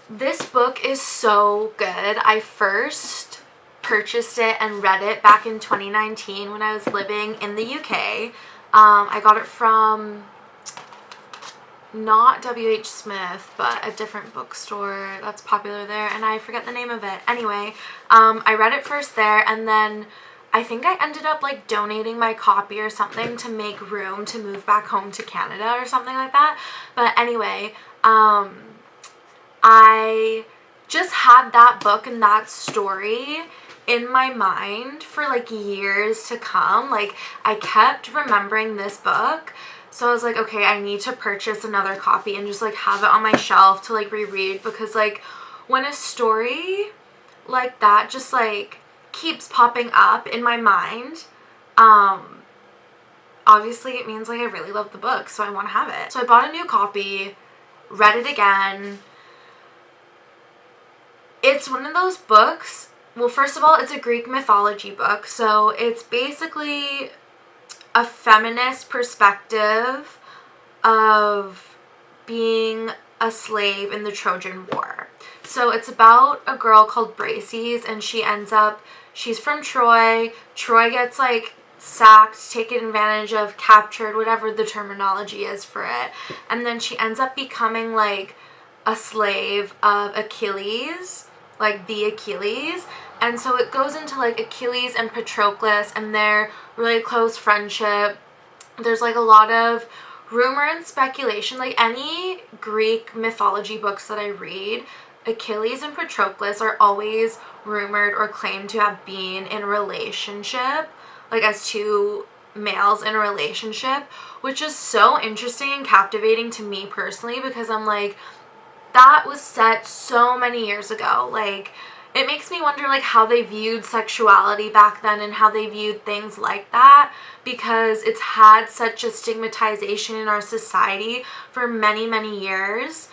This book is so good. I first purchased it and read it back in 2019 when I was living in the UK. I got it from not W.H. Smith, but a different bookstore that's popular there, and I forget the name of it. Anyway, I read it first there, and then I think I ended up like donating my copy or something to make room to move back home to Canada or something like that. But anyway, I just had that book and that story in my mind for like years to come. Like, I kept remembering this book, so I was like, okay, I need to purchase another copy and just like have it on my shelf to like reread, because like when a story like that just like keeps popping up in my mind, obviously it means like I really love the book, so I want to have it. So I bought a new copy, read it again. It's one of those books, well, first of all, it's a Greek mythology book, so it's basically a feminist perspective of being a slave in the Trojan War. So it's about a girl called Braces, and she's from Troy. Troy gets like sacked, taken advantage of, captured, whatever the terminology is for it. And then she ends up becoming like a slave of Achilles, like the Achilles. And so it goes into like Achilles and Patroclus and their really close friendship. There's like a lot of rumor and speculation. Like any Greek mythology books that I read, Achilles and Patroclus are always rumored or claimed to have been in a relationship, like as two males in a relationship, which is so interesting and captivating to me personally, because I'm like, that was set so many years ago. Like, it makes me wonder like how they viewed sexuality back then and how they viewed things like that, because it's had such a stigmatization in our society for many, many years.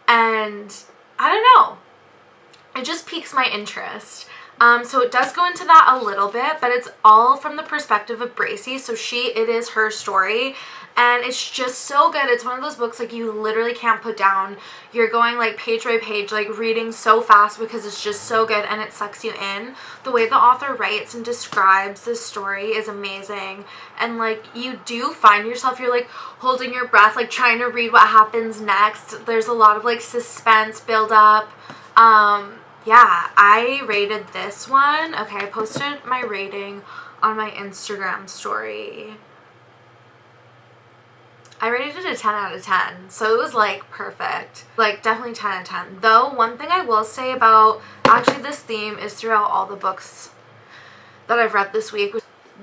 And I don't know, it just piques my interest. So it does go into that a little bit, but it's all from the perspective of Bracy. So it is her story, and it's just so good. It's one of those books like you literally can't put down. You're going like page by page, like reading so fast because it's just so good and it sucks you in. The way the author writes and describes this story is amazing, and like you do find yourself, you're like holding your breath, like trying to read what happens next. There's a lot of like suspense build up. Yeah, I rated this one. Okay, I posted my rating on my Instagram story. I rated it a 10 out of 10, so it was like perfect. Like definitely 10 out of 10. Though one thing I will say about, actually this theme is throughout all the books that I've read this week.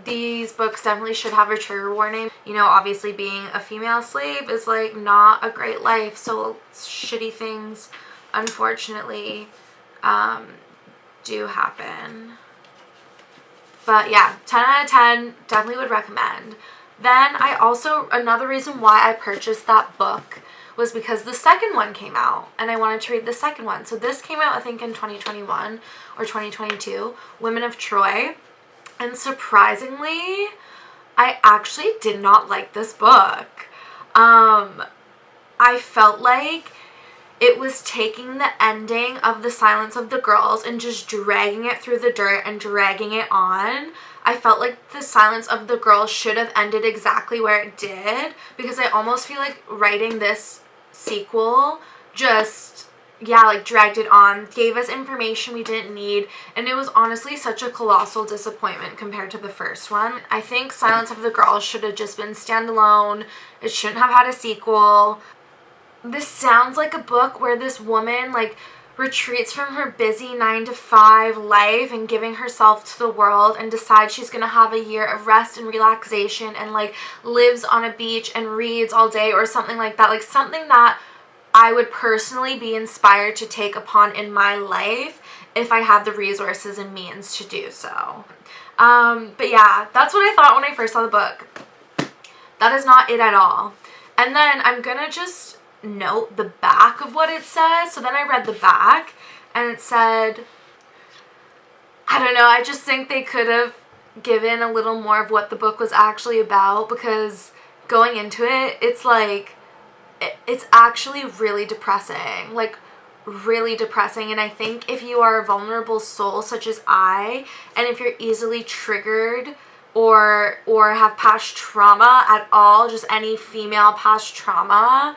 These books definitely should have a trigger warning. You know, obviously being a female slave is like not a great life, so shitty things unfortunately do happen. But yeah, 10 out of 10, definitely would recommend. Then another reason why I purchased that book was because the second one came out and I wanted to read the second one. So this came out I think in 2021 or 2022, Women of Troy. And surprisingly, I actually did not like this book. I felt like it was taking the ending of The Silence of the Girls and just dragging it through the dirt and dragging it on. I felt like The Silence of the Girls should have ended exactly where it did, because I almost feel like writing this sequel just, yeah, like dragged it on, gave us information we didn't need, and it was honestly such a colossal disappointment compared to the first one. I think Silence of the Girls should have just been standalone. It shouldn't have had a sequel. This sounds like a book where this woman like retreats from her busy 9-to-5 life and giving herself to the world and decides she's gonna have a year of rest and relaxation and like lives on a beach and reads all day or something like that. Like something that I would personally be inspired to take upon in my life if I had the resources and means to do so. But yeah, that's what I thought when I first saw the book. That is not it at all. And then I'm gonna just note the back of what it says. So then I read the back and it said, I don't know, I just think they could have given a little more of what the book was actually about, because going into it, it's like it's actually really depressing, like really depressing. And I think if you are a vulnerable soul such as I, and if you're easily triggered or have past trauma at all, just any female past trauma,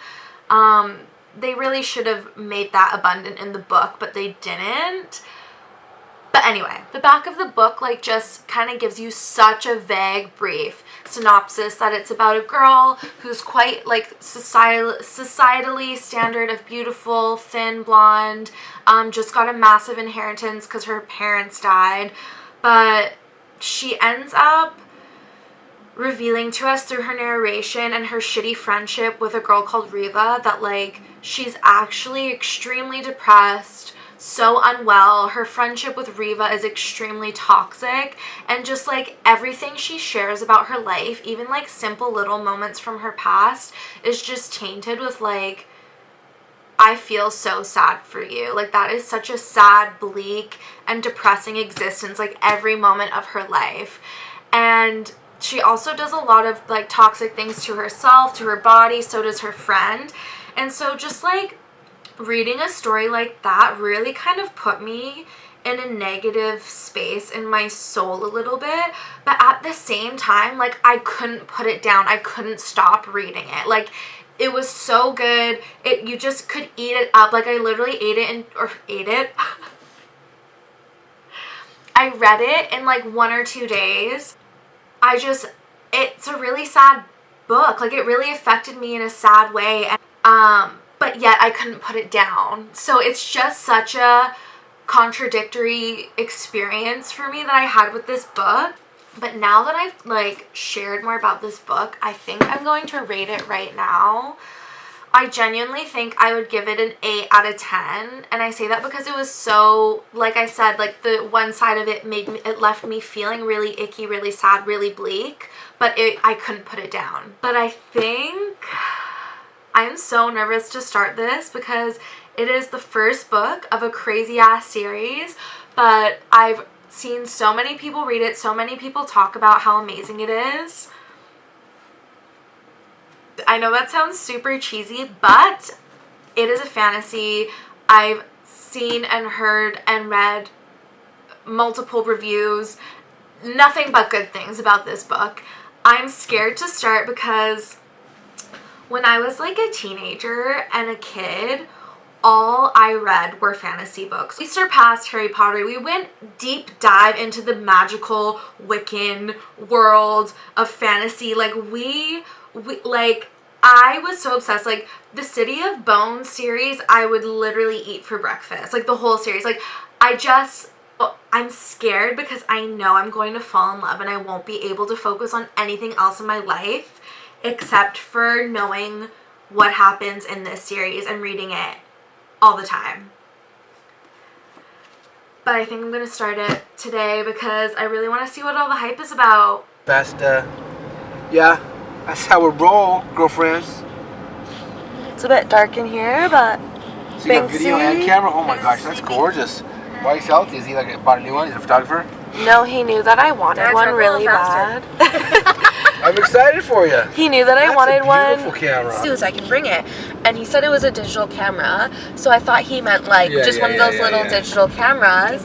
they really should have made that abundant in the book, but they didn't. But anyway, the back of the book like just kind of gives you such a vague, brief synopsis that it's about a girl who's quite like societally standard of beautiful, thin, blonde, just got a massive inheritance because her parents died, but she ends up revealing to us through her narration and her shitty friendship with a girl called Riva that like she's actually extremely depressed, so unwell. Her friendship with Riva is extremely toxic, and just like everything she shares about her life, even like simple little moments from her past, is just tainted with like, I feel so sad for you. Like that is such a sad, bleak, and depressing existence, like every moment of her life. And she also does a lot of like toxic things to herself, to her body, so does her friend. And so just like reading a story like that really kind of put me in a negative space in my soul a little bit, but at the same time, like I couldn't put it down. I couldn't stop reading it. Like it was so good. You just could eat it up. Like I literally ate it. I read it in like 1 or 2 days. It's a really sad book. Like it really affected me in a sad way. And, but yet I couldn't put it down. So it's just such a contradictory experience for me that I had with this book. But now that I've like shared more about this book, I think I'm going to rate it right now. I genuinely think I would give it an 8 out of 10. And I say that because it was so, like I said, like the one side of it left me feeling really icky, really sad, really bleak. But I couldn't put it down. But I think I'm so nervous to start this because it is the first book of a crazy ass series, but I've seen so many people read it, so many people talk about how amazing it is. I know that sounds super cheesy, but it is a fantasy. I've seen and heard and read multiple reviews, nothing but good things about this book. I'm scared to start because when I was like a teenager and a kid, all I read were fantasy books. We surpassed Harry Potter. We went deep dive into the magical Wiccan world of fantasy. Like I was so obsessed. Like the City of Bones series, I would literally eat for breakfast. Like the whole series. Like I'm scared because I know I'm going to fall in love and I won't be able to focus on anything else in my life except for knowing what happens in this series and reading it all the time. But I think I'm going to start it today because I really want to see what all the hype is about. Yeah, that's how we roll, girlfriends. It's a bit dark in here, but so you got video and camera? Oh my gosh, that's gorgeous. Why is he healthy? Is he like bought a new one? He's a photographer? No, he knew that I wanted one really bad. I'm excited for you. He knew that I wanted one. That's a beautiful camera. As soon as I can bring it. And he said it was a digital camera, so I thought he meant like one of those little digital cameras.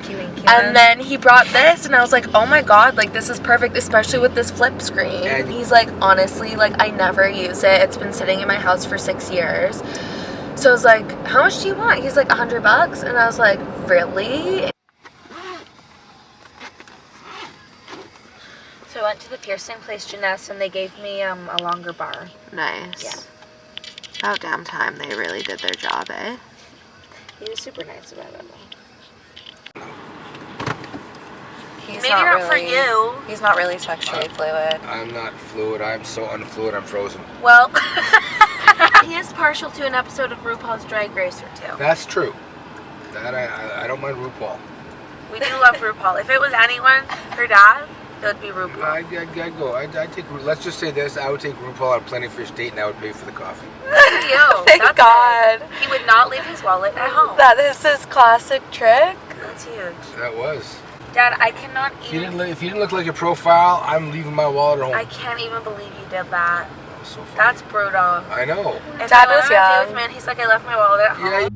And then he brought this, and I was like, oh my god, like this is perfect, especially with this flip screen. And he's like, honestly, like I never use it. It's been sitting in my house for 6 years. So I was like, how much do you want? He's like, $100. And I was like, really? So I went to the piercing place, Jeunesse, and they gave me a longer bar. Nice. Yeah. About damn time they really did their job, eh? He was super nice about it. Maybe not for you. He's not really sexually fluid. I'm not fluid. I'm so unfluid. I'm frozen. Well, he is partial to an episode of RuPaul's Drag Race or two. That's true. That I don't mind RuPaul. We do love RuPaul. If it was anyone, her dad, it would be RuPaul. I'd go. I'd take. Let's just say this: I would take RuPaul on a Plenty of Fish date, and I would pay for the coffee. Thank God. He would not leave his wallet at home. That is his classic trick. That's huge. That was. Dad, I cannot If you didn't look like your profile, I'm leaving my wallet at home. I can't even believe you did that. so funny. That's brutal. I know. If Dad I was went on a date young. with man, he's like, I left my wallet at home. Yeah.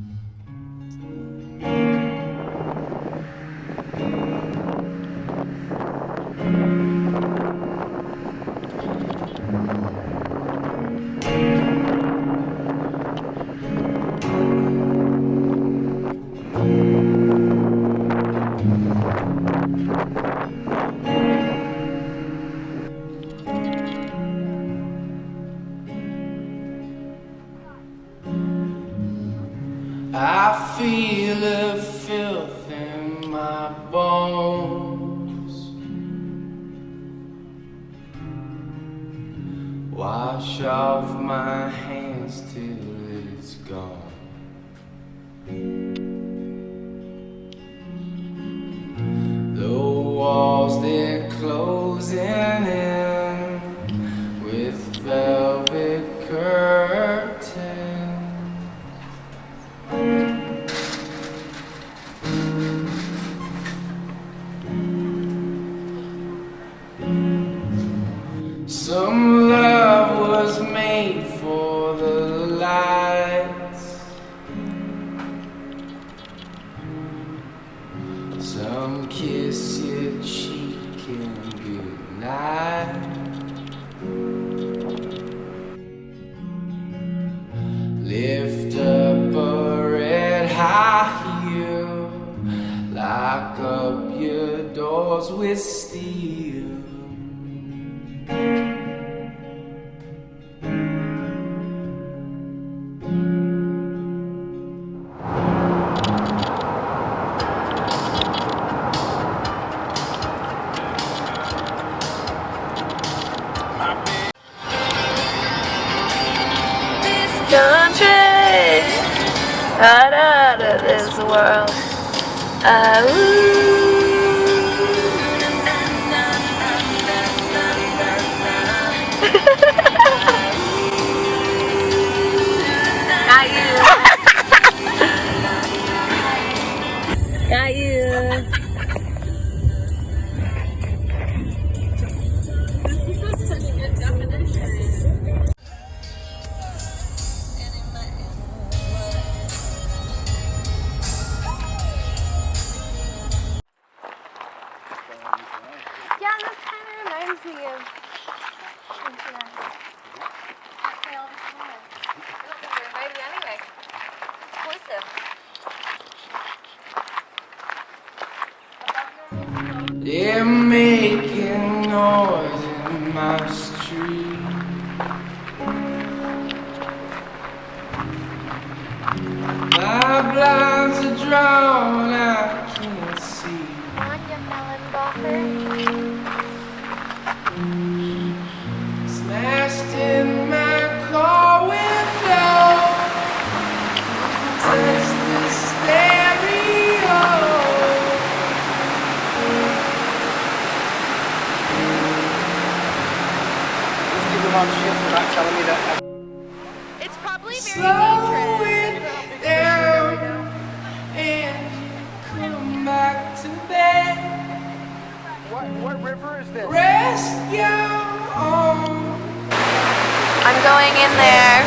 I feel a filth in my bones. Wash off my hands till it's gone. The walls, they're closing in with velvet curtains. Some love was made for the lights. Some kiss your cheek and good night. Lift up a red high heel, lock up your doors with steel. Country, out of this world. Got you. Got you. Yeah, that kind of reminds me of internet. I don't think you're invited anyway. Exclusive. They're making noise in my street. My blinds are drawn, I can't see. On your melon buffer. Smashed in my car window. Touch the stereo. Just give them on shit for not telling me that. It's probably very Slow dangerous. it down and come back to bed. What river is this? Rest your arms. I'm going in there.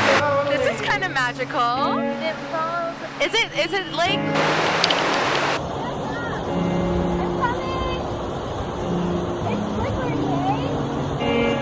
This is kind of magical. It falls. Is it like... It's coming. It's liquid, okay?